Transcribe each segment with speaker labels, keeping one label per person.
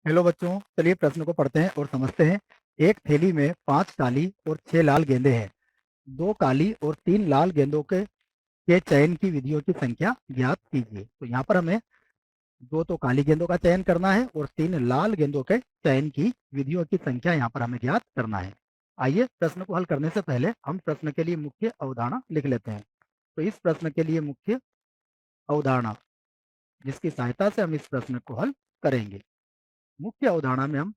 Speaker 1: Hello बच्चों, चलिए प्रश्न को पढ़ते हैं और समझते हैं। एक थैली में 5 काली और 6 लाल गेंदें हैं। 2 काली और 3 लाल गेंदों के चयन की विधियों की संख्या ज्ञात कीजिए। तो यहाँ पर हमें 2 तो काली गेंदों का चयन करना है और 3 लाल गेंदों के चयन की विधियों की संख्या यहाँ पर हमें ज्ञात करना है। आइए प्रश्न को हल करने से पहले हम प्रश्न के लिए मुख्य अवधारणा लिख लेते हैं। तो इस प्रश्न के लिए मुख्य अवधारणा जिसकी सहायता से हम इस प्रश्न को हल करेंगे। मुख्य अवधारणा में हम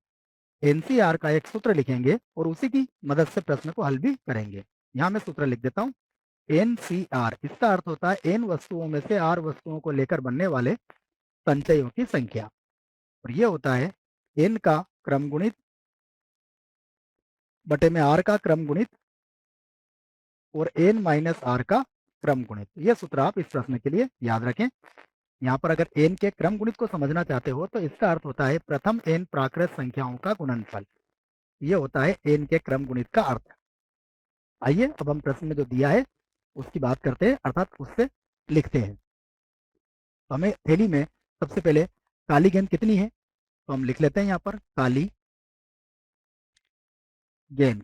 Speaker 1: एनसीआर का एक सूत्र लिखेंगे और उसी की मदद से प्रश्न को हल भी करेंगे। यहाँ मैं सूत्र लिख देता हूँ। एनसीआर इसका अर्थ होता है एन वस्तुओं में से आर वस्तुओं को लेकर बनने वाले संचयों की संख्या, और ये होता है एन का क्रम गुणित बटे में आर का क्रम गुणित और एन माइनस आर का क्रम गुणित। ये सूत्र आप इस प्रश्न के लिए याद रखें। यहाँ पर अगर एन के क्रम गुणित को समझना चाहते हो तो इसका अर्थ होता है प्रथम एन प्राकृत संख्याओं का गुणनफल। ये होता है एन के क्रम गुणित का अर्थ। आइए अब हम प्रश्न में जो दिया है उसकी बात करते हैं, अर्थात उससे लिखते हैं। तो हमें थैली में सबसे पहले काली गेंद कितनी है, तो हम लिख लेते हैं यहाँ पर काली गेंद,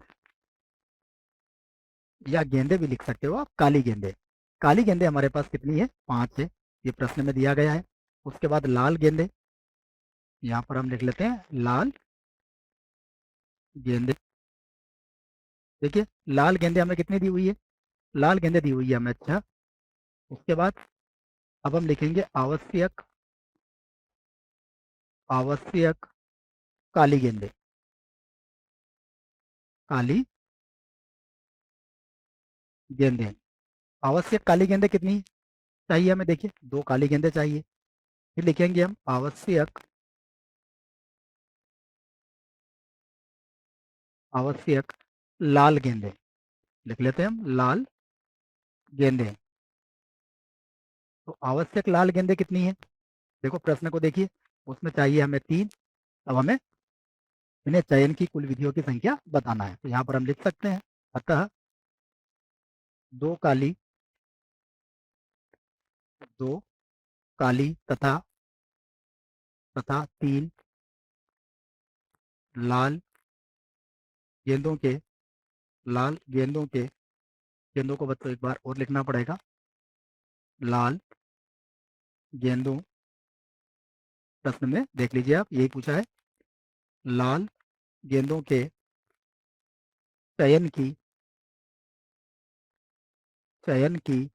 Speaker 1: या गेंदे भी लिख सकते हो आप, काली गेंदे। काली गेंदे हमारे पास कितनी है, 5 है, ये प्रश्न में दिया गया है। उसके बाद लाल गेंदे, यहाँ पर हम लिख लेते हैं लाल गेंदे। देखिए लाल गेंदे हमें कितनी दी हुई है, लाल गेंदे दी हुई है हमें 6। उसके बाद अब हम लिखेंगे आवश्यक आवश्यक काली गेंदे, काली गेंदे। आवश्यक काली गेंदे कितनी चाहिए हमें, देखिए 2 काली गेंदे चाहिए। फिर लिखेंगे हम आवश्यक आवश्यक लाल गेंदे, लिख लेते हैं हम लाल गेंदे। तो आवश्यक लाल गेंदे कितनी है, देखो प्रश्न को देखिए, उसमें चाहिए हमें 3। अब हमें इन्हें चयन की कुल विधियों की संख्या बताना है। तो यहाँ पर हम लिख सकते हैं, अतः 2 काली 2 काली तथा 3 लाल गेंदों के लाल गेंदों को बच्चों एक बार और लिखना पड़ेगा। लाल गेंदों, प्रश्न में देख लीजिए आप, यही पूछा है। लाल गेंदों के चयन की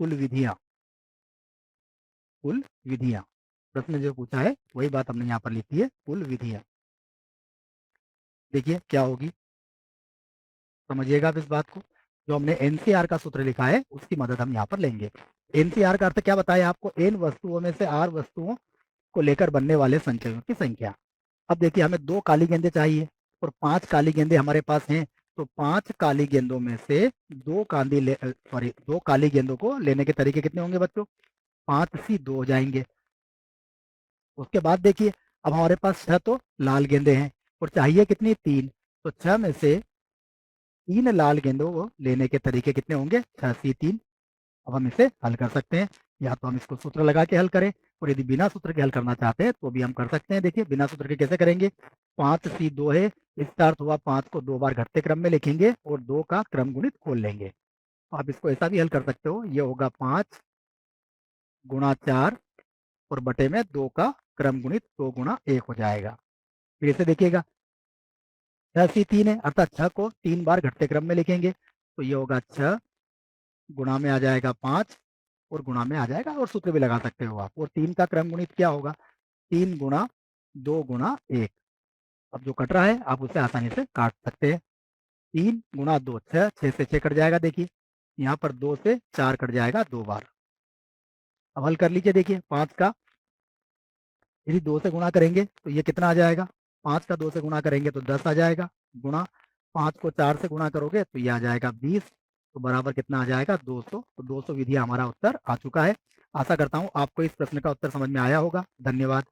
Speaker 1: कुल विधियां। प्रश्न जो पूछा है वही बात हमने यहाँ पर लिखी है, कुल विधियां। देखिए क्या होगी, समझिएगा आप इस बात को। जो हमने एनसीआर का सूत्र लिखा है उसकी मदद हम यहाँ पर लेंगे। एनसीआर का अर्थ क्या बताया आपको, एन वस्तुओं में से आर वस्तुओं को लेकर बनने वाले संचयों की संख्या। अब देखिए हमें 2 काली गेंदे चाहिए और 5 काली गेंदे हमारे पास हैं। तो 5 काली गेंदों में से 2 काली गेंदों को लेने के तरीके कितने होंगे बच्चों, 5 सी 2 हो जाएंगे। उसके बाद देखिए अब हमारे पास 6 तो लाल गेंदे हैं और चाहिए कितनी, 3। तो 6 में से 3 लाल गेंदों को लेने के तरीके कितने होंगे, 6 सी 3। अब हम इसे हल कर सकते हैं, या तो हम इसको सूत्र लगा के हल करें, और यदि बिना सूत्र के हल करना चाहते हैं तो भी हम कर सकते हैं। देखिए बिना सूत्र के कैसे करेंगे, 5 सी 2 है, इसका अर्थ हुआ 5 को 2 बार घटते क्रम में लिखेंगे और 2 का क्रम गुणित खोल लेंगे। तो आप इसको ऐसा भी हल कर सकते हो, ये होगा 5 गुणा 4 और बटे में 2 का क्रम गुणित 2 गुणा 1 हो जाएगा। फिर इसे देखिएगा, 6 सी 3 है, अर्थात 6 को 3 बार घटते क्रम में लिखेंगे। तो ये होगा 6 गुणा में आ जाएगा 5 और गुणा में आ जाएगा, और सूत्र भी लगा सकते हो आप। और 3 का क्रम गुणित क्या होगा, 3 गुणा 2 गुणा 1। अब जो कट रहा है आप उसे आसानी से काट सकते हैं। 3 गुणा 2 6, 6 से 6 कट जाएगा। देखिए यहाँ पर 2 से 4 कट जाएगा 2 बार। अब हल कर लीजिए, देखिए 5 का यदि 2 से गुणा करेंगे तो ये कितना आ जाएगा, 5 का 2 से गुणा करेंगे तो 10 आ जाएगा, गुणा 5 को 4 से गुणा करोगे तो ये आ जाएगा 20। तो बराबर कितना आ जाएगा, 200। तो 200 विधि हमारा उत्तर आ चुका है। आशा करता हूँ आपको इस प्रश्न का उत्तर समझ में आया होगा। धन्यवाद।